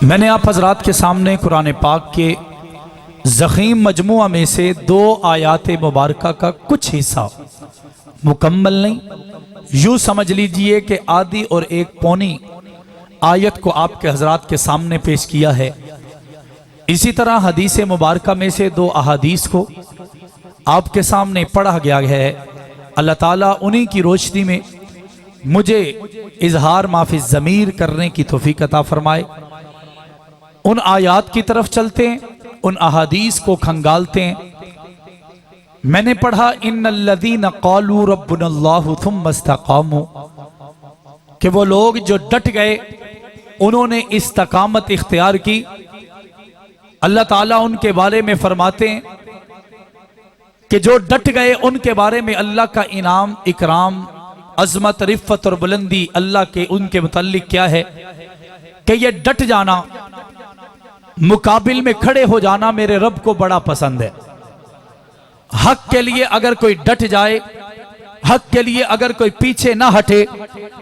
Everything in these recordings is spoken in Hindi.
मैंने आप हजरात के सामने कुरान पाक के ज़ख़ीम मजमुआ में से 2 आयात मुबारका का कुछ हिस्सा, मुकम्मल नहीं, यूँ समझ लीजिए कि आधी और एक पौनी आयत को आपके हजरात के सामने पेश किया है। इसी तरह हदीस मुबारका में से 2 अहादीस को आपके सामने पढ़ा गया है। अल्लाह ताला उन्हीं की रोशनी में मुझे इजहार माफी ज़मीर करने की तौफीक अता फरमाए। उन आयात की तरफ चलते हैं, उन अहादीस को खंगालते हैं। मैंने पढ़ा इन्नल्लज़ीना क़ालू रब्बुनल्लाहु थुम्मा इस्तक़ामू, कि वो लोग जो डट गए, उन्होंने इस्तकामत इख्तियार की। अल्लाह ताला उनके बारे में फरमाते हैं कि जो डट गए उनके बारे में अल्लाह का इनाम, इकराम, अजमत, रिफ़त और बुलंदी अल्लाह के उनके मुतल्लिक क्या है कि ये डट जाना, मुकाबिल में खड़े हो जाना मेरे रब को बड़ा पसंद है। हक के लिए अगर कोई डट जाए, हक के लिए अगर कोई पीछे ना हटे,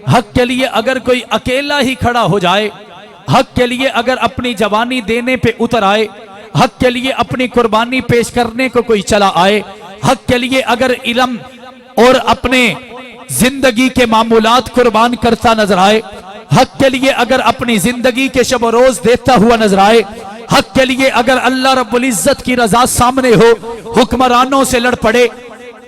हक के लिए अगर कोई अकेला ही खड़ा हो जाए, हक के लिए अगर अपनी जवानी देने पे उतर आए, हक के लिए अपनी कुर्बानी पेश करने को कोई चला आए, हक के लिए अगर इल्म और अपने जिंदगी के मामूलात कुर्बान करता नजर आए, हक के लिए अगर अपनी जिंदगी के शब रोज देता हुआ नजर आए, हक के लिए अगर अल्लाह रब्बुल इज्जत की रजा सामने हो, हुक्मरानों से लड़ पड़े,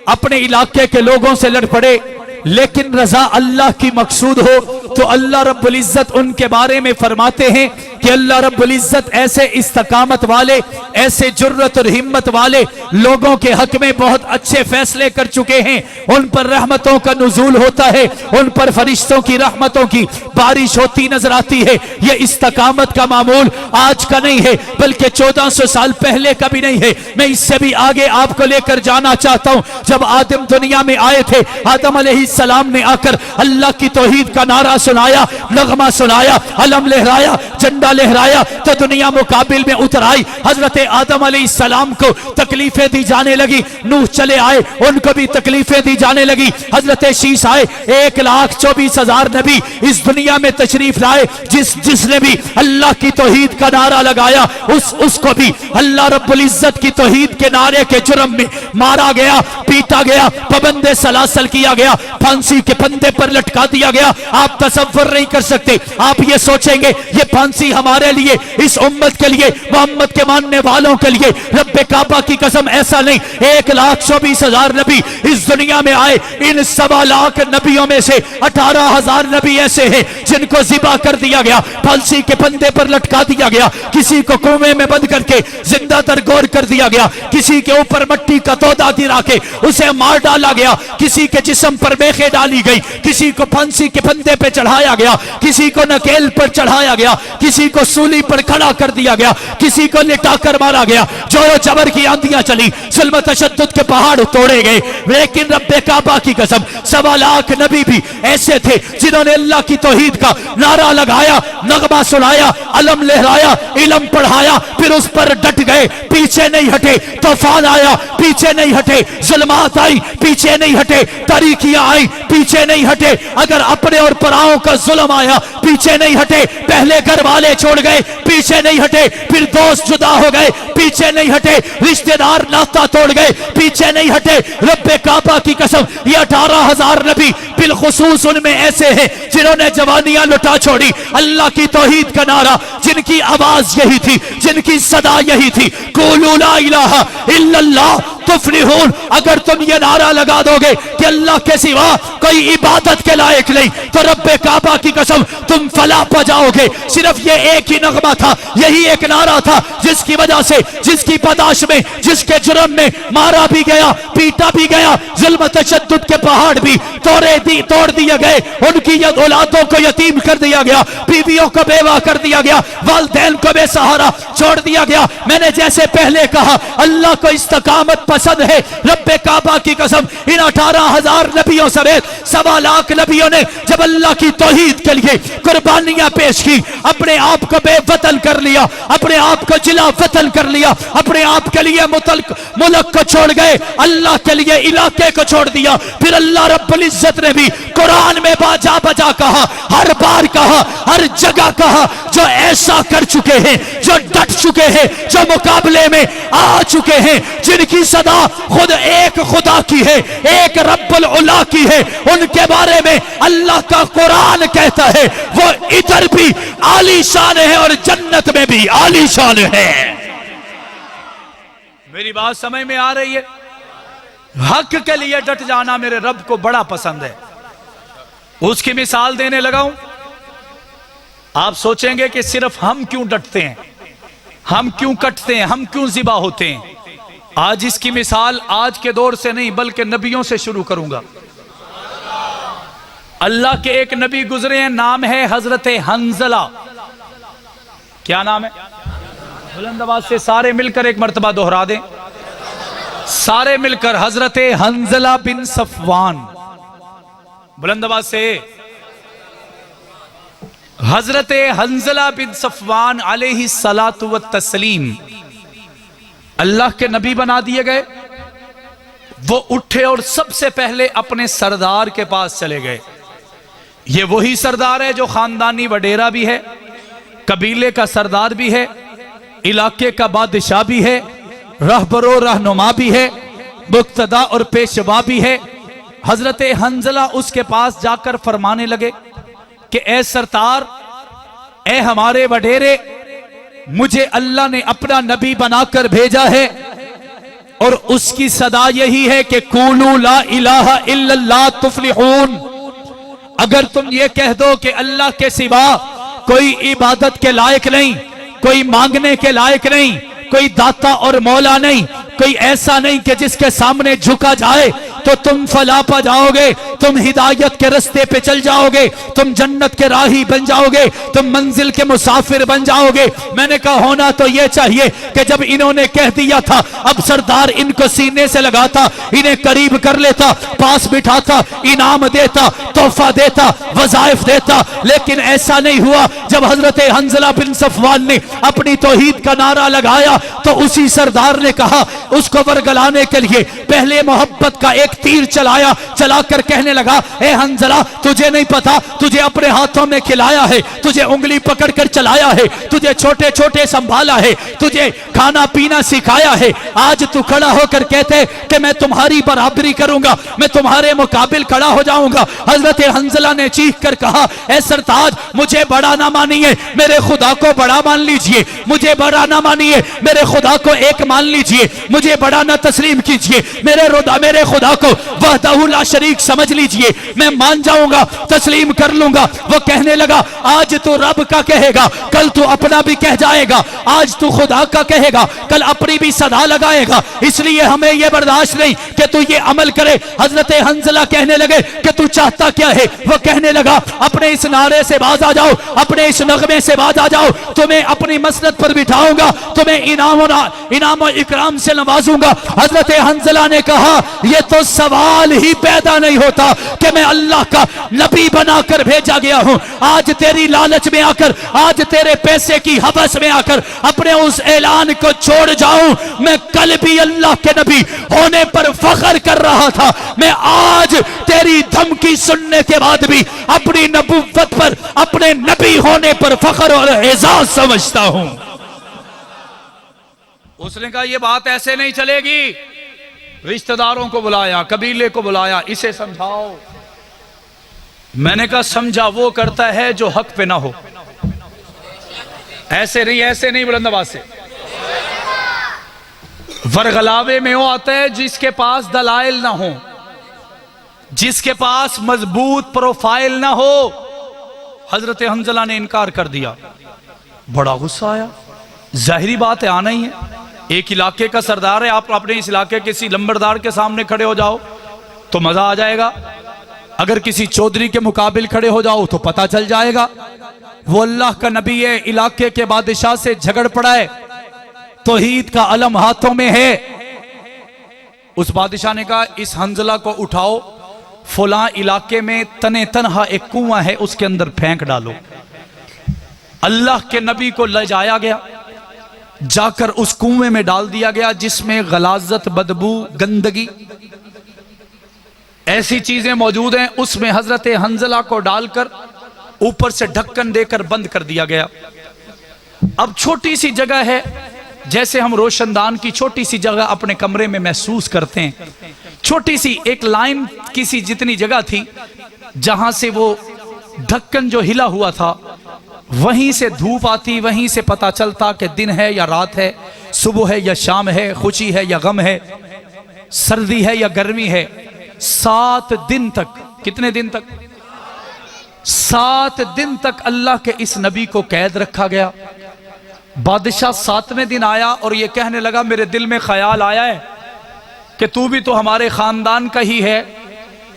अपने इलाके के लोगों से लड़ पड़े, लेकिन रजा अल्लाह की मकसूद हो, तो अल्लाह रब्बुल इज्जत उनके बारे में फरमाते हैं कि अल्लाह रब्बुल इज्जत ऐसे इस्तकामत वाले, ऐसे जुर्रत और हिम्मत वाले लोगों के हक में बहुत अच्छे फैसले कर चुके हैं। उन पर रहमतों का नुज़ूल होता है, उन पर फरिश्तों की रहमतों की बारिश होती नजर आती है। ये इस्तकामत का मामूल आज का नहीं है, बल्कि 1400 साल पहले का भी नहीं है। मैं इससे भी आगे आपको लेकर जाना चाहता हूँ। जब आदम दुनिया में आए थे, आदम अलैहिस्सलाम ने आकर अल्लाह की तौहीद का नारा सुनाया, नगमा सुनाया, अलम लहराया, झंडा लहराया, तो दुनिया मुकाबिल में उतर आई। हजरत आदम अलैहिस्सलाम को तकलीफें दी जाने लगी, नूह चले आए, उनको भी तकलीफें दी जाने लगी। हजरत शीश आए, 1,24,000 नबी इस दुनिया में तशरीफ लाए। जिसने भी अल्लाह की तौहीद का नारा लगाया, उसको भी अल्लाह रब्बुल इज्जत की तौहीद के नारे के जुर्म में मारा गया, पीटा गया, पाबंदे सलासल किया गया, फांसी के फंदे पर लटका दिया गया। आप तसव्वुर नहीं कर सकते। आप ये सोचेंगे ये फांसी हमारे लिए, इस उम्मत के लिए, मोहम्मद के मानने वालों के लिए। रब्बे काबा की कसम ऐसा नहीं। 1,24,000 नबी इस दुनिया में आए। इन 1.25 लाख नबियों में से 18,000 नबी ऐसे हैं जिनको जिबा कर दिया गया, फांसी के फंदे पर लटका दिया गया, किसी को कुएं में बंद करके जिंदा दरगोर कर दिया गया, किसी के ऊपर मिट्टी का तोदा गिरा के उसे मार डाला गया, किसी के जिस्म पर मेखे डाली गई, किसी को फांसी के फंदे पे चढ़ाया गया, किसी को नकेल पर चढ़ाया गया, किसी को सूली पर खड़ा कर दिया गया, किसी को लिटाकर मारा गया। जोर जबर की आंधियां चली, जुल्म तशद्दुद के पहाड़ तोड़े गए। लेकिन रब्बे काबा की कसम 1.25 लाख नबी भी ऐसे थे जिन्होंने अल्लाह की तौहीद का नारा लगाया, नगमा सुनाया, अलम लहराया, इल्म पढ़ाया, फिर उस पर डट गए, पीछे नहीं हटे। तूफान आया, पीछे नहीं हटे। जुल्मात आई, पीछे नहीं हटे। तारीकियां आई, पीछे नहीं हटे। अगर अपने और पराओं का जुल्म आया, पीछे नहीं हटे। पहले घर वाले छोड़ गए, पीछे नहीं हटे। फिर दोस्त जुदा हो गए, पीछे नहीं हटे। रिश्तेदार नाता तोड़ गए, पीछे नहीं हटे। रब्बे काबा की कसम ये 18,000 नबी बिलखुसूस उनमें ऐसे हैं जिन्होंने जवानियां लुटा छोड़ी। अल्लाह की तौहीद का नारा, जिनकी आवाज यही थी, जिनकी सदा यही थी, कुलू ला इलाहा इल्लल्लाह तुफ्लिहून। अगर तुम ये नारा लगा दोगे कि अल्लाह के सिवा कोई इबादत के लायक नहीं, तो रब्बे काबा की कसम तुम फलाह पा जाओगे। सिर्फ ये एक ही नगमा था, यही एक नारा था जिसकी वजह से, जिसकी पदाश में, जिसके जुर्म में मारा भी गया, पीटा भी गया, जुल्म तशद्दुद के पहाड़ भी तोड़ दिए गए, उनकी औलादों को यतीम कर दिया गया, बीवियों को बेवा कर दिया गया, वालिदैन को बेसहारा छोड़ दिया गया। मैंने जैसे पहले कहा, अल्लाह को इस्तकामत पसंद है। रब्बे काबा की कसम, इन 18,000 नबियों समेत 1.25 लाख नबियों ने जब अल्लाह की तौहीद के लिए कुर्बानियां पेश की, अपने आप को बेवतन कर लिया, अपने आप को जिला वतन कर लिया, अपने आप के लिए मुल्क को छोड़ गए, अल्लाह के लिए इलाके को छोड़ दिया। फिर अल्लाह रब्बुल इज्जत ने भी कुरान में बाजा बजा कहा, हर बार कहा, हर जगह कहा, जो ऐसा कर चुके हैं, जो डट चुके हैं, जो मुकाबले में आ चुके हैं, जिनकी सदा खुद एक खुदा की है, एक रब्बुल उला की है, उनके बारे में अल्लाह का कुरान कहता है वो इधर भी आलीशान है और जन्नत में भी आलीशान है। मेरी बात समझ में आ रही है? हक के लिए डट जाना मेरे रब को बड़ा पसंद है। उसकी मिसाल देने लगा हूं। आप सोचेंगे कि सिर्फ हम क्यों डटते हैं, हम क्यों कटते हैं, हम क्यों जिबा होते हैं। आज इसकी मिसाल आज के दौर से नहीं बल्कि नबियों से शुरू करूंगा। अल्लाह के एक नबी गुजरे हैं, नाम है हजरत हंजला। क्या नाम है? बुलंद आवाज से सारे मिलकर एक मर्तबा दोहरा दें, सारे मिलकर, हजरत हंजला बिन सफवान। बुलंद आवाज से, हजरत हंजला बिन सफवान अलैहि सलातु व तस्लीम अल्लाह के नबी बना दिए गए। वो उठे और सबसे पहले अपने सरदार के पास चले गए। ये वही सरदार है जो खानदानी वडेरा भी है, कबीले का सरदार भी है, इलाके का बादशाह भी है, रहबरो रहनुमा भी है, मुक्तदा और पेशवा भी है। हजरत हंजला उसके पास जाकर फरमाने लगे कि ए सरदार, ए हमारे वडेरे, मुझे अल्लाह ने अपना नबी बनाकर भेजा है और उसकी सदा यही है कि कूलू ला इलाहा इल्लल्लाह तुफलिहून। अगर तुम ये कह दो कि अल्लाह के सिवा कोई इबादत के लायक नहीं, कोई मांगने के लायक नहीं, कोई दाता और मौला नहीं, कोई ऐसा नहीं कि जिसके सामने झुका जाए, तो तुम फलाह पा जाओगे, तुम हिदायत के रास्ते पे चल जाओगे, तुम जन्नत के राही बन जाओगे, तुम मंजिल के मुसाफिर बन जाओगे। मैंने कहा होना तो यह चाहिए कि जब इन्होंने कह दिया था, अब सरदार इनको सीने से लगाता, इन्हें करीब कर लेता, पास बिठाता, इनाम देता, तोहफा देता, वज़ाइफ देता। लेकिन ऐसा नहीं हुआ। जब हजरत हंजला बिन सफवान ने अपनी तौहीद का नारा लगाया तो उसी सरदार ने कहा, उसको वरगलाने के लिए पहले मोहब्बत का एक तीर चलाया, चलाकर कहने लगा, ए हंजला, तुझे नहीं पता, तुझे अपने हाथों में खिलाया है, तुझे उंगली पकड़कर चलाया है, तुझे छोटे छोटे संभाला है, तुझे खाना पीना सिखाया है। आज तू खड़ा होकर कहते कि मैं तुम्हारी बराबरी करूंगा, मैं तुम्हारे मुकाबिल खड़ा हो जाऊंगा। हजरत हंजला ने चीख कर कहा, ए सरताज, मुझे बड़ा ना मानिए, मेरे खुदा को बड़ा मान लीजिए, मुझे बड़ा ना मानिए, मेरे खुदा को एक मान लीजिए, मुझे बड़ा ना तस्लीम कीजिए, मेरे खुदा को वहदहू ला शरीक समझ लीजिए, मैं मान जाऊंगा, तस्लीम कर लूंगा। वो कहने लगा, आज तू रब का कहेगा, कल तू अपना भी कह जाएगा, आज तू खुदा का कहेगा, कल अपनी भी सदा लगाएगा, इसलिए हमें यह बर्दाश्त नहीं कि तू ये अमल करे। हजरत हंजला कहने लगे कि तू चाहता क्या है? वो कहने लगा, अपने इस नारे से बाज आ जाओ, अपने इस नगमे से बाज आ जाओ, तुम्हें अपनी मसनद पर बिठाऊंगा, तुम्हें इनाम और इकराम से नवाजूंगा। हजरत हंजला ने कहा, यह तो सवाल ही पैदा नहीं होता कि मैं अल्लाह का नबी बनाकर भेजा गया हूं। आज तेरी लालच में आकर, आज तेरे पैसे की हवस में आकर अपने उस ऐलान को छोड़ जाऊं। मैं कल भी अल्लाह के नबी होने पर फख्र कर रहा था, मैं आज तेरी धमकी सुनने के बाद भी अपनी नबुव्वत पर, अपने नबी होने पर फख्र और एजाज समझता हूं। उसने कहा, यह बात ऐसे नहीं चलेगी। रिश्तेदारों को बुलाया, कबीले को बुलाया, इसे समझाओ। मैंने कहा, समझा वो करता है जो हक पे ना हो। ऐसे नहीं बुलंद आवाज से। वरगलावे में वो आता है जिसके पास दलाइल ना हो, जिसके पास मजबूत प्रोफाइल ना हो। हजरत हंजला ने इनकार कर दिया। बड़ा गुस्सा आया। जाहिरी बात है, आना ही है। एक इलाके का सरदार है, आप अपने इस इलाके के किसी लंबरदार के सामने खड़े हो जाओ तो मजा आ जाएगा, अगर किसी चौधरी के मुकाबिल खड़े हो जाओ तो पता चल जाएगा। वो अल्लाह का नबी है, इलाके के बादशाह से झगड़ पड़ा है, तौहीद का अलम हाथों में है, उस बादशाह ने कहा इस हंजला को उठाओ, फलां इलाके में तने तनहा एक कुआं है, उसके अंदर फेंक डालो। अल्लाह के नबी को ले जाया गया, जाकर उस कुएं में डाल दिया गया जिसमें गलाजत, बदबू, गंदगी ऐसी चीजें मौजूद हैं। उसमें हजरत हंजला को डालकर ऊपर से ढक्कन देकर बंद कर दिया गया। अब छोटी सी जगह है, जैसे हम रोशनदान की छोटी सी जगह अपने कमरे में महसूस करते हैं, छोटी सी एक लाइन किसी जितनी जगह थी जहां से वो ढक्कन जो हिला हुआ था, वहीं से धूप आती, वहीं से पता चलता कि दिन है या रात है, सुबह है या शाम है, खुशी है या गम है, सर्दी है या गर्मी है। 7 दिन तक, कितने दिन तक? 7 दिन तक अल्लाह के इस नबी को कैद रखा गया। बादशाह 7वें दिन आया और ये कहने लगा मेरे दिल में ख्याल आया है कि तू भी तो हमारे खानदान का ही है,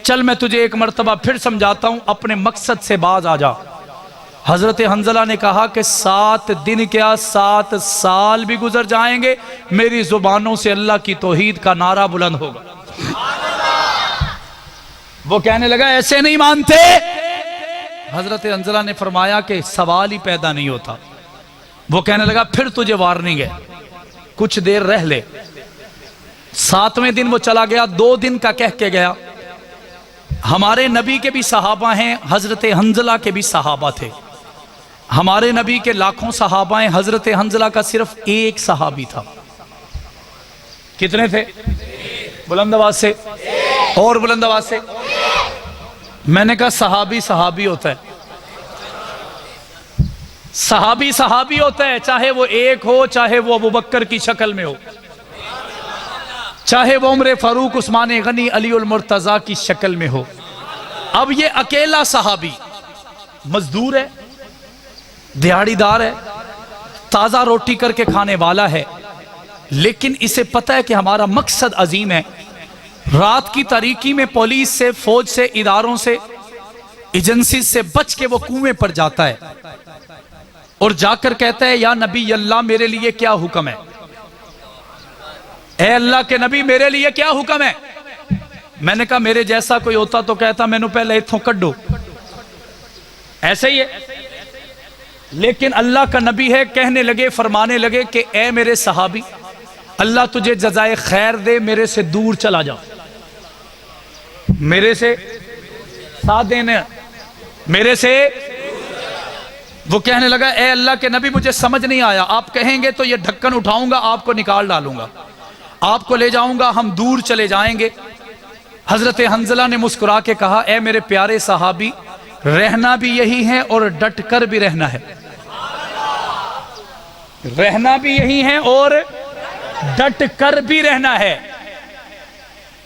चल मैं तुझे एक मर्तबा फिर समझाता हूं, अपने मकसद से बाज आ जा। हजरत हंजला ने कहा कि 7 दिन क्या 7 साल भी गुजर जाएंगे, मेरी जुबानों से अल्लाह की तौहीद का नारा बुलंद होगा। वो कहने लगा ऐसे नहीं मानते। हजरत हंजला ने फरमाया कि सवाल ही पैदा नहीं होता। वो कहने लगा फिर तुझे वार्निंग है, कुछ देर रह ले। 7वें दिन वो चला गया, 2 दिन का कह के गया। हमारे नबी के भी सहाबा हैं, हजरत हंजला के भी सहाबा थे। हमारे नबी के लाखों सहाबा हैं, हजरत हंजला का सिर्फ एक सहाबी था। कितने थे? बुलंद आवाज से और बुलंद आवाज से। मैंने कहा सहाबी सहाबी होता है, सहाबी सहाबी होता है, चाहे वो एक हो, चाहे वो अबू बकर की शक्ल में हो, चाहे वो उमर फारूक, उस्मान गनी, अली उल मुर्तजा की शक्ल में हो। अब ये अकेला सहाबी मजदूर है, दिहाड़ीदार है, ताजा रोटी करके खाने वाला है, लेकिन इसे पता है कि हमारा मकसद अजीम है। रात की तारीकी में पुलिस से, फौज से, इदारों से, एजेंसी से बच के वो कुएं पर जाता है और जाकर कहता है या नबी अल्लाह मेरे लिए क्या हुक्म है, ए अल्लाह के नबी मेरे लिए क्या हुक्म है। मैंने कहा मेरे जैसा कोई होता तो कहता मैनू पहले इथों कड्डो, ऐसे ही है। लेकिन अल्लाह का नबी है, कहने लगे, फरमाने लगे कि ए मेरे सहाबी, अल्लाह तुझे जज़ाए खैर दे, मेरे से दूर चला जाओ, मेरे से साथ देने, मेरे से। वो कहने लगा ए अल्लाह के नबी मुझे समझ नहीं आया, आप कहेंगे तो ये ढक्कन उठाऊंगा, आपको निकाल डालूंगा, आपको ले जाऊंगा, हम दूर चले जाएंगे। हजरत हंजला ने मुस्कुरा के कहा ए मेरे प्यारे सहाबी, रहना भी यही है और डट कर भी रहना है, रहना भी यही है और डट कर भी रहना है।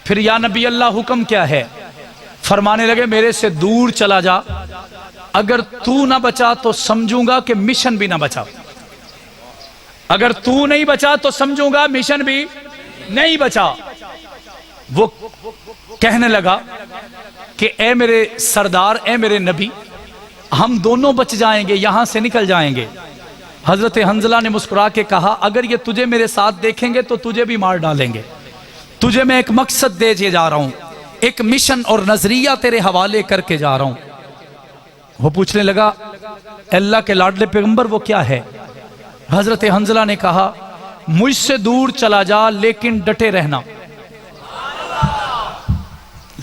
फिर या नबी अल्लाह हुक्म क्या है? फरमाने लगे मेरे से दूर चला जा, अगर तू ना बचा तो समझूंगा कि मिशन भी ना बचा, अगर तू नहीं बचा तो समझूंगा मिशन भी नहीं बचा। वो कहने लगा कि ए मेरे सरदार, ए मेरे नबी, हम दोनों बच जाएंगे, यहां से निकल जाएंगे। हजरत हंजला ने मुस्कुरा के कहा अगर ये तुझे मेरे साथ देखेंगे तो तुझे भी मार डालेंगे, तुझे मैं एक मकसद दे जा रहा हूं, एक मिशन और नजरिया तेरे हवाले करके जा रहा हूं। वो पूछने लगा अल्लाह के लाडले पैगंबर वो क्या है? हजरत हंजला ने कहा मुझसे दूर चला जा लेकिन डटे रहना,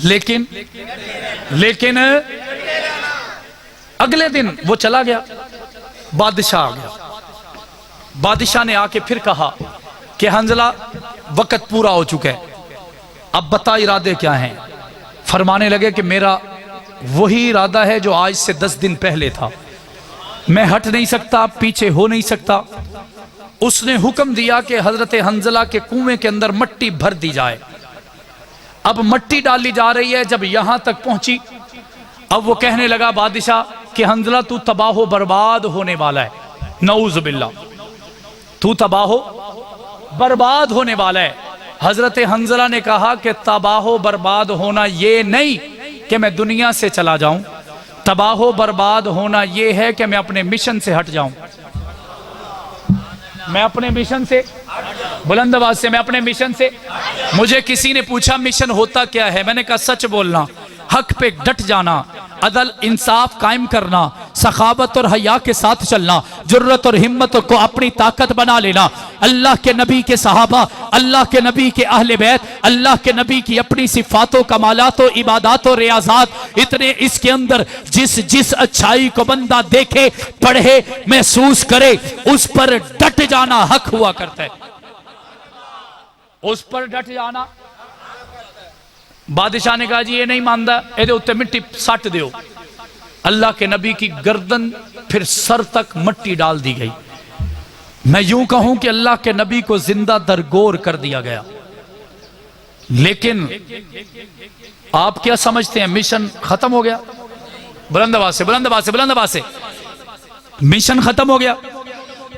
लेकिन अगले दिन वो चला गया, बादशाह आ गया। बादशाह ने आके फिर कहा कि हंजला वक्त पूरा हो चुका है, अब बता इरादे क्या हैं। फरमाने लगे कि मेरा वही इरादा है जो आज से 10 दिन पहले था, मैं हट नहीं सकता, पीछे हो नहीं सकता। उसने हुक्म दिया कि हजरत हंजला के कुएं के अंदर मट्टी भर दी जाए। अब मट्टी डाली जा रही है, जब यहां तक पहुंची अब वो कहने लगा बादशाह कि हंजला तू तबाह बर्बाद होने वाला है, नऊज़ बिल्लाह, तू तबाह बर्बाद होने वाला है। हजरत हंजला ने कहा कि तबाह बर्बाद होना ये नहीं कि मैं दुनिया से चला जाऊं, तबाह बर्बाद होना ये है कि मैं अपने मिशन से हट जाऊं। मैं अपने मिशन से, बुलंद आवाज से, मैं अपने मिशन से। मुझे किसी ने पूछा मिशन होता क्या है, मैंने कहा सच बोलना, हक पे डट जाना, अदल इंसाफ कायम करना, सखावत और हया के साथ चलना, जुर्रत और हिम्मत को अपनी ताकत बना लेना, अल्लाह के नबी के सहाबा, अल्लाह के नबी के अहले बैत, अल्लाह के नबी की अपनी सिफातों कमालातों इबादतों रियाजात, इतने इसके अंदर जिस अच्छाई को बंदा देखे, पढ़े, महसूस करे, उस पर डट जाना हक हुआ करता है। उस पर डट जाना। बादशाह ने कहा जी ये नहीं मानता, ਇਹਦੇ ਉੱਤੇ मिट्टी सट दियो। अल्लाह के नबी की गर्दन फिर सर तक मट्टी डाल दी गई। मैं यूं कहूं कि अल्लाह के नबी को जिंदा दरगोर कर दिया गया। लेकिन आप क्या समझते हैं, मिशन खत्म हो गया? बुलंद आवाज से, बुलंद आवाज से, बुलंद आवाज से, मिशन खत्म हो गया।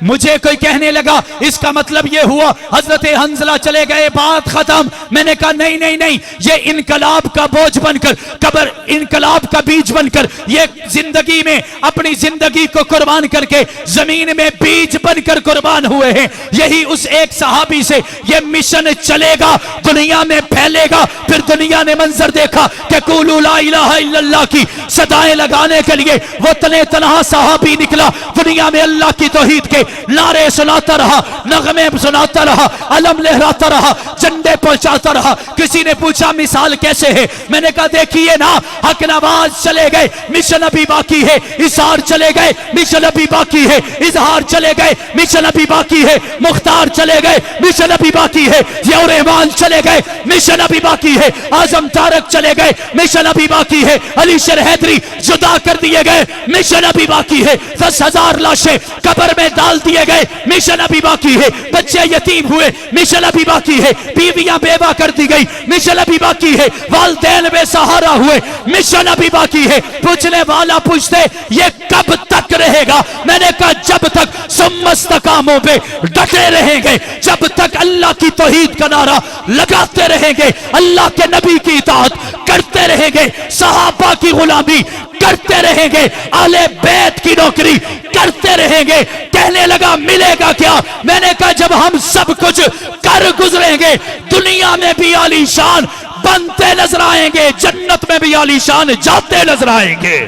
मुझे कोई कहने लगा इसका मतलब ये हुआ हजरत हंजला चले गए, बात खत्म। मैंने कहा नहीं नहीं नहीं, ये इनकलाब का बोझ बनकर, कबर इनकलाब का बीज बनकर, ये जिंदगी में अपनी जिंदगी को कुर्बान करके जमीन में बीज बनकर कुर्बान हुए हैं। यही उस एक सहाबी से ये मिशन चलेगा, दुनिया में फैलेगा। फिर दुनिया ने मंजर देखा कि कुलू ला इलाहा इल्लल्लाह की सदाएं लगाने के लिए वो तने तनहा सहाबी निकला, दुनिया में अल्लाह की तौहीद के नारे सुनाता रहा, नगमे सुनाता रहा, अलम लहराता रहा, झंडे पहुंचाता रहा। किसी ने पूछा मिसाल कैसे है, मैंने कहा देखिए ना, हक नवाज चले गए, मिशन अभी बाकी है, इसार चले गए, मिशन अभी बाकी है, इजहार चले गए, मिशन अभी बाकी है, मुख्तार चले गए, मिशन अभी बाकी है, जिया रहमान चले गए, मिशन अभी बाकी है, आजम तारक चले गए, मिशन अभी बाकी है, अली शेर हैदरी जुदा कर दिए गए, मिशन अभी बाकी है, 10,000 लाशें कब्र में डाल दिए गए, मिशन अभी बाकी है, बच्चे यतीम हुए, मिशन अभी बाकी है, बीवियां बेवा कर दी गई, मिशन अभी बाकी है, वालिदैन बेसहारा हुए, मिशन अभी बाकी है। पूछने वाला पूछते ये कब तक रहेगा? मैंने कहा जब तक सुम्मस्तकामों पे डटे रहेंगे, जब तक अल्लाह की तौहीद का नारा लगाते रहेंगे, अल्लाह के नबी की इताअत करते रहेंगे, सहाबा की गुलामी करते रहेंगे, आले बैत की नौकरी करते रहेंगे। कहने लगा मिलेगा क्या? मैंने कहा जब हम सब कुछ कर गुजरेंगे, दुनिया में भी आलीशान बनते नजर आएंगे, जन्नत में भी आलीशान जाते नजर आएंगे।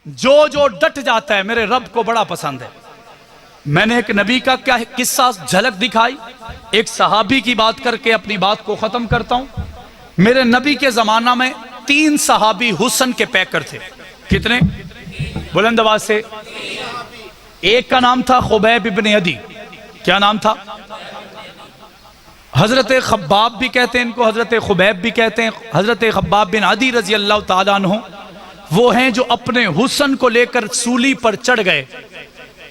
जो जो डट जाता है मेरे रब को बड़ा पसंद है। मैंने एक नबी का क्या किस्सा झलक दिखाई, एक सहाबी की बात करके अपनी बात को खत्म करता हूं। मेरे नबी के जमाना में 3 सहाबी हुस्न के पैकर थे। कितने? बुलंद आवाज से। एक का नाम था खुबैब इब्ने अदी। क्या नाम था? हजरत खब्बाब भी कहते हैं इनको, हजरत खुबैब भी कहते हैं। हजरत खब्बाब बिन अदी रजी अल्लाह तआला अन्हु वो हैं जो अपने हुस्न को लेकर सूली पर चढ़ गए,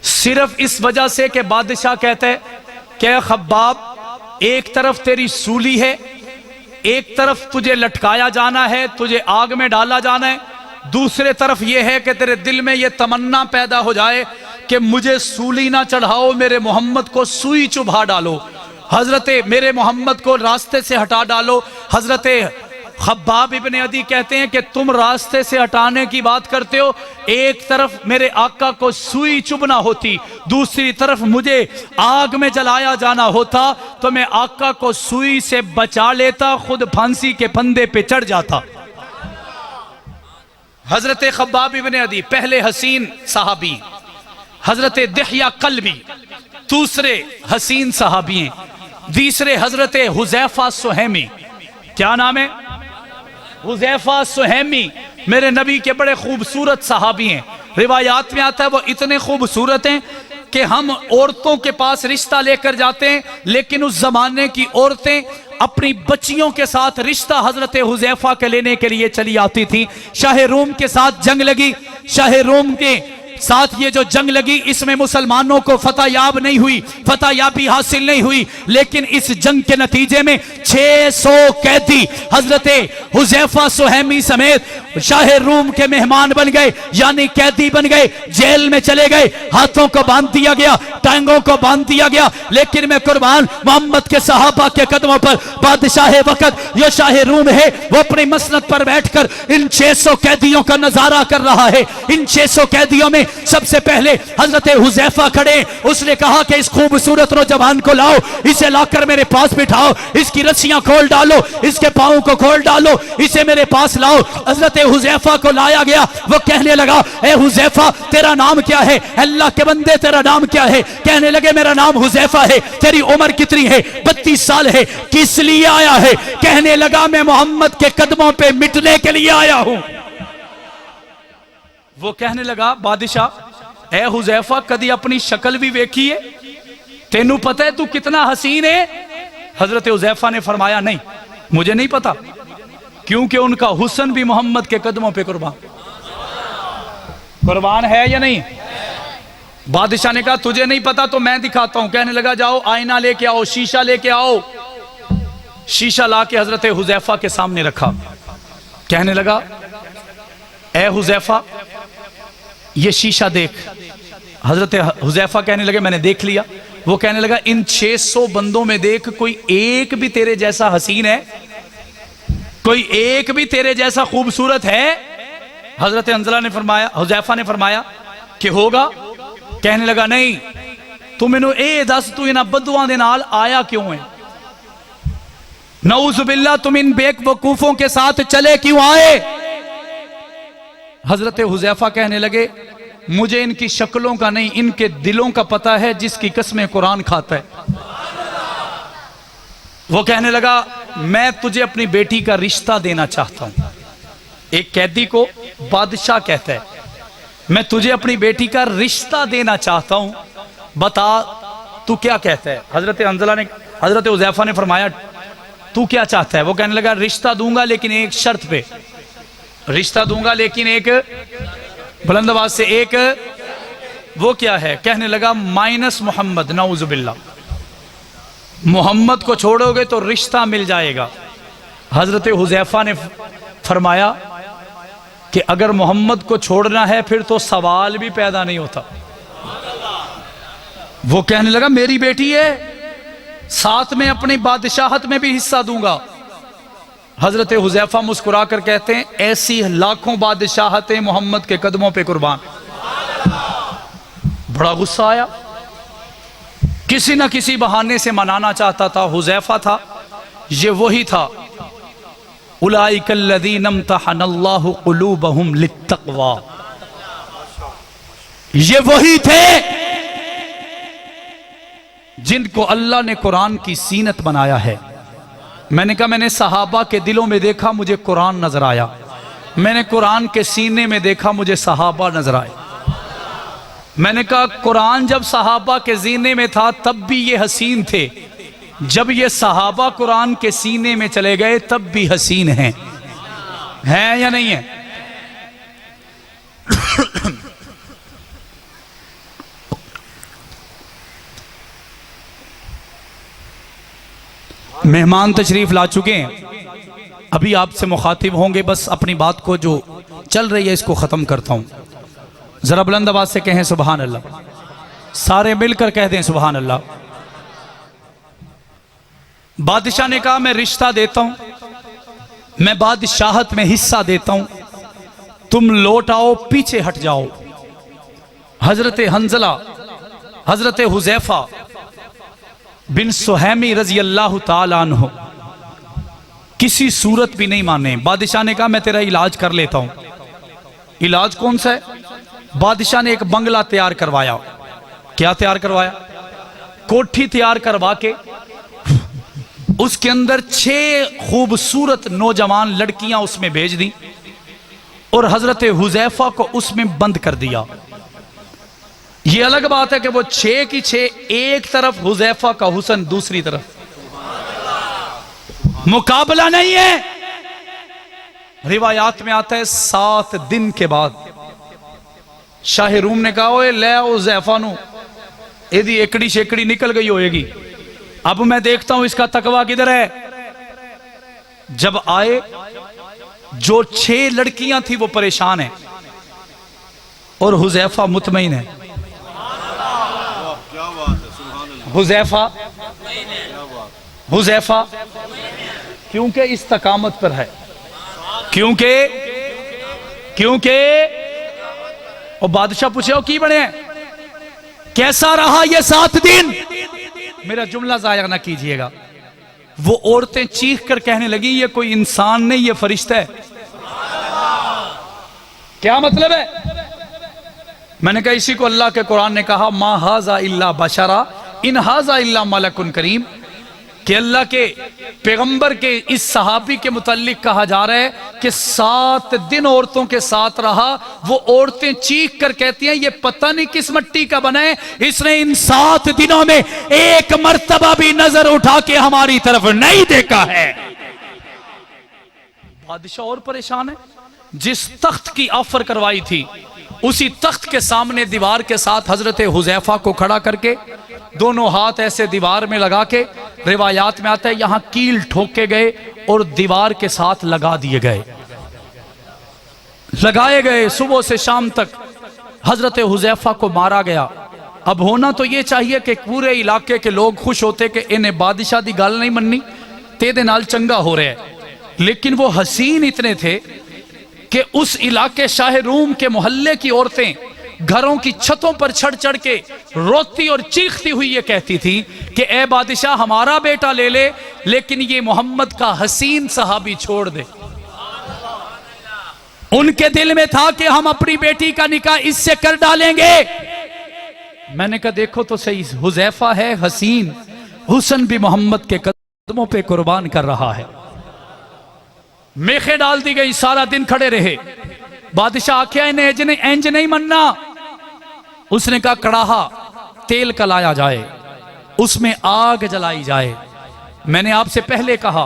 सिर्फ इस वजह से कि बादशाह कहते हैं कि खब्बाब एक तरफ तेरी सूली है, एक तरफ तुझे लटकाया जाना है, तुझे आग में डाला जाना है, दूसरे तरफ यह है कि तेरे दिल में यह तमन्ना पैदा हो जाए कि मुझे सूली ना चढ़ाओ, मेरे मोहम्मद को सुई चुभा डालो, हजरत मेरे मोहम्मद को रास्ते से हटा डालो। हजरत खब्बाब इब्ने अदी कहते हैं कि तुम रास्ते से हटाने की बात करते हो, एक तरफ मेरे आका को सुई चुभना होती, दूसरी तरफ मुझे आग में जलाया जाना होता, तो मैं आका को सुई से बचा लेता, खुद फांसी के फंदे पे चढ़ जाता। हजरत खब्बाब इब्ने अदी पहले हसीन सहाबी, हजरत दिहया कल्बी दूसरे हसीन सहाबी हैं, तीसरे हजरत हुजैफा सुहैमी। क्या नाम है? हुजैफा सुहैमी मेरे नबी के बड़े खूबसूरत सहाबी हैं। रिवायात में आता है वो इतने खूबसूरत हैं कि हम औरतों के पास रिश्ता लेकर जाते हैं, लेकिन उस जमाने की औरतें अपनी बच्चियों के साथ रिश्ता हजरत हुजैफा के लेने के लिए चली आती थी। शाह रोम के साथ जंग लगी, शाह रोम के साथ ये जो जंग लगी इसमें मुसलमानों को फतह याब नहीं हुई, फतह याबी हासिल नहीं हुई, लेकिन इस जंग के नतीजे में 600 कैदी हजरते हुजैफा सुहैमी समेत शाह रूम के मेहमान बन गए, यानी कैदी बन गए, जेल में चले गए, हाथों को बांध दिया गया, टांगों को बांध दिया गया। लेकिन मैं कुर्बान मोहम्मद के सहाबा के कदमों पर बादशाह वक्त जो शाह रूम है वो अपनी मसनद पर बैठकर इन 600 कैदियों का नजारा कर रहा है। इन 600 कैदियों में सबसे पहले हजरत हुजैफा खड़े, उसने कहा कि इस खूबसूरत नौजवान को लाओ, इसे लाकर मेरे पास बिठाओ, इसकी रस्सियां खोल डालो, इसके पांव को खोल डालो, इसे मेरे पास लाओ। हजरत हुजैफा को लाया गया, वो कहने लगा ए हुजैफा तेरा नाम क्या है? अल्लाह के बंदे तेरा नाम क्या है? कहने लगे मेरा नाम हुजैफा है। तेरी उम्र कितनी है? 32 साल है। किस लिए आया है? कहने लगा मैं मोहम्मद के कदमों पे मिटने के लिए आया हूं। वो कहने लगा बादशाह ए हुजैफा कदी अपनी शक्ल भी वेखी है? तेनू पता है तू कितना हसीन है? हजरत हुजैफा ने फरमाया नहीं मुझे नहीं पता, क्योंकि उनका हुस्न भी मोहम्मद के कदमों पे कुर्बान है या नहीं? बादशाह ने कहा तुझे नहीं पता तो मैं दिखाता हूं। कहने लगा जाओ आईना लेके आओ, शीशा लेके आओ। शीशा लाके हजरत हुजैफा के सामने रखा। कहने लगा ए हुजैफा ये शीशा देख। हजरत हुजैफा कहने लगे मैंने देख लिया। वो कहने लगा इन 600 बंदों में देख कोई एक भी तेरे जैसा हसीन है? कोई एक भी तेरे जैसा खूबसूरत है? हजरत हंजला ने फरमाया, हुजैफा ने फरमाया कि होगा। कहने लगा नहीं तू मैनू ए दस तू इन्हां बद्दुआं दे नाल आया क्यों है? नऊजुबिल्लाह तुम इन बेवकूफों के साथ चले क्यों आए? हजरत हुजैफा कहने लगे मुझे इनकी शक्लों का नहीं इनके दिलों का पता है, जिसकी कसमें कुरान खाता है। वो कहने लगा मैं तुझे अपनी बेटी का रिश्ता देना चाहता हूं। एक कैदी को बादशाह कहता है मैं तुझे अपनी बेटी का रिश्ता देना चाहता हूं, बता तू क्या कहता है? हजरत हुजैफा ने फरमाया तू क्या चाहता है? वो कहने लगा रिश्ता दूंगा लेकिन एक शर्त पे। रिश्ता दूंगा लेकिन एक, बुलंद आवाज से एक, वो क्या है? कहने लगा माइनस मोहम्मद, नऊजुबिल्लाह। मोहम्मद को छोड़ोगे तो रिश्ता मिल जाएगा। हजरत हुजैफा ने फरमाया कि अगर मोहम्मद को छोड़ना है फिर तो सवाल भी पैदा नहीं होता। वो कहने लगा मेरी बेटी है, साथ में अपनी बादशाहत में भी हिस्सा दूंगा। हजरत हुजैफा मुस्कुरा कर कहते हैं ऐसी लाखों बादशाहतें मोहम्मद के कदमों पे कुर्बान। बड़ा गुस्सा आया, किसी ना किसी बहाने से मनाना चाहता था। हुजैफा था, ये वही था उलाइकल्लज़ीना इम्तहनल्लाहु क़ुलूबहुम लित्तक़वा, ये वही थे जिनको अल्लाह ने कुरान की सीनत बनाया है। मैंने कहा मैंने सहाबा के दिलों में देखा मुझे कुरान नजर आया, मैंने कुरान के सीने में देखा मुझे सहाबा नजर आए। मैंने कहा कुरान जब सहाबा के सीने में था तब भी ये हसीन थे, जब ये सहाबा कुरान के सीने में चले गए तब भी हसीन हैं। हैं या नहीं है? मेहमान तशरीफ ला चुके हैं, अभी आपसे मुखातिब होंगे। बस अपनी बात को जो चल रही है इसको ख़त्म करता हूँ। ज़रा बुलंद आवाज़ से कहें सुबहान अल्लाह, सारे मिलकर कह दें सुबहान अल्लाह। बादशाह ने कहा मैं रिश्ता देता हूँ, मैं बादशाहत में हिस्सा देता हूँ, तुम लौट आओ, पीछे हट जाओ। हजरत हंजला, हजरत हुजैफा बिन सुहैमी रजी अल्लाह ताला अन्हु किसी सूरत भी नहीं माने। बादशाह ने कहा मैं तेरा इलाज कर लेता हूं। इलाज कौन सा है? बादशाह ने एक बंगला तैयार करवाया। क्या तैयार करवाया? कोठी तैयार करवा के उसके अंदर 6 खूबसूरत नौजवान लड़कियां उसमें भेज दी और हजरत हुजैफा को उसमें बंद कर दिया। ये अलग बात है कि वो 6 की 6 एक तरफ, हुजैफा का हुस्न दूसरी तरफ, मुकाबला नहीं है। रिवायात में आता है 7 दिन के बाद शाह रूम ने कहा ओए ले हुजैफा नु एदी एकड़ी शेकड़ी निकल गई होएगी, अब मैं देखता हूं इसका तकवा किधर है। जब आए, जो 6 लड़कियां थी वो परेशान है और हुजैफा मुतमईन है। हुजैफा क्योंकि इस्तकामत पर है, क्योंकि और बादशाह पूछे हो की बने हैं, कैसा रहा ये 7 दिन। मेरा जुमला जाया ना कीजिएगा। वो औरतें चीख कर कहने लगी ये कोई इंसान नहीं, ये फरिश्ता है। क्या मतलब है? मैंने कहा इसी को अल्लाह के कुरान ने कहा मा हाजा इल्ला बशरा इन हाजा इल्ला मलकुन करीम, कि अल्लाह के पैगंबर के इस सहाबी के मुताल्लिक कहा जा रहा है कि 7 दिन औरतों के साथ रहा। वो औरतें चीख कर कहती हैं ये पता नहीं किस मिट्टी का बना है, इसने इन 7 दिनों में एक मर्तबा भी नजर उठा के हमारी तरफ नहीं देखा है। बादशाह और परेशान है। जिस तख्त की ऑफर करवाई थी उसी तख्त के सामने दीवार के साथ हजरत हुजैफा को खड़ा करके दोनों हाथ ऐसे दीवार में लगा के, रिवायात में आता है यहां कील ठोके गए और दीवार के साथ लगा दिए गए, लगाए गए। सुबह से शाम तक हजरत हुजैफा को मारा गया। अब होना तो यह चाहिए कि पूरे इलाके के लोग खुश होते कि इन्हें बादशाह दी गल नहीं मननी, तेरे नाल चंगा हो रहा है। लेकिन वो हसीन इतने थे कि उस इलाके शाह रूम के मोहल्ले की औरतें घरों की छतों पर चढ़ चढ़ के रोती और चीखती हुई ये कहती थी कि ए बादशाह हमारा बेटा ले ले, लेकिन ये मोहम्मद का हसीन सहाबी छोड़ दे। उनके दिल में था कि हम अपनी बेटी का निकाह इससे कर डालेंगे। मैंने कहा देखो तो सही, हुजैफा है हसीन, हुसन भी मोहम्मद के कदमों पे कुर्बान कर रहा है। मेखे डाल दी गई, सारा दिन खड़े रहे। बादशाह आख्या इन्हें इंज नहीं मनना। उसने कहा कड़ाहा तेल का लाया जाए, उसमें आग जलाई जाए। मैंने आपसे पहले कहा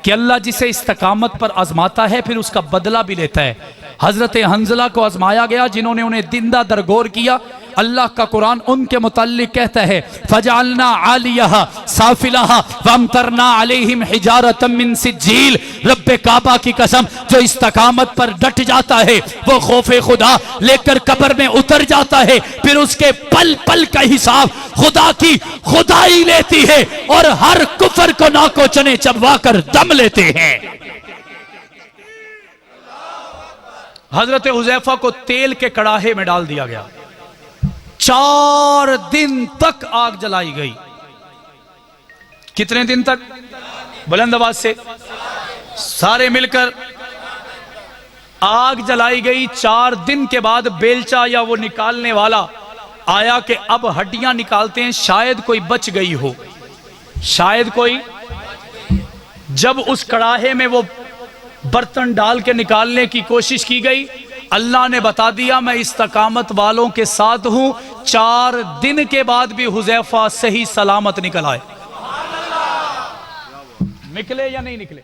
कि अल्लाह जिसे इस्तकामत पर आजमाता है फिर उसका बदला भी लेता है। हजरत हंजला को आजमाया गया जिन्होंने उन्हें जिंदा दरगोर किया। अल्लाह का कुरान उनके मुताल्लिक कहता है फजालना आलियहा साफिलहा वमतरना अलैहिम हिजारतम मिन सिज्जील। रब्बे काबा की कसम, जो इस्तकामत पर डट जाता है वो खौफे खुदा लेकर कब्र में उतर जाता है, फिर उसके पल पल का हिसाब खुदा की खुदाई लेती है और हर कुफर को नाको चने चबवा कर दम लेते हैं। हजरत हुजैफा को तेल के कड़ाहे में डाल दिया गया। 4 दिन तक आग जलाई गई। कितने दिन तक? बुलंद आवाज से सारे मिलकर आग जलाई गई। 4 दिन के बाद बेलचा या वो निकालने वाला आया कि अब हड्डियां निकालते हैं, शायद कोई बच गई हो, शायद कोई। जब उस कड़ाहे में वो बर्तन डाल के निकालने की कोशिश की गई, अल्लाह ने बता दिया मैं इस्तकामत वालों के साथ हूं। 4 दिन के बाद भी हुजैफा सही सलामत निकल आए। निकले या नहीं निकले?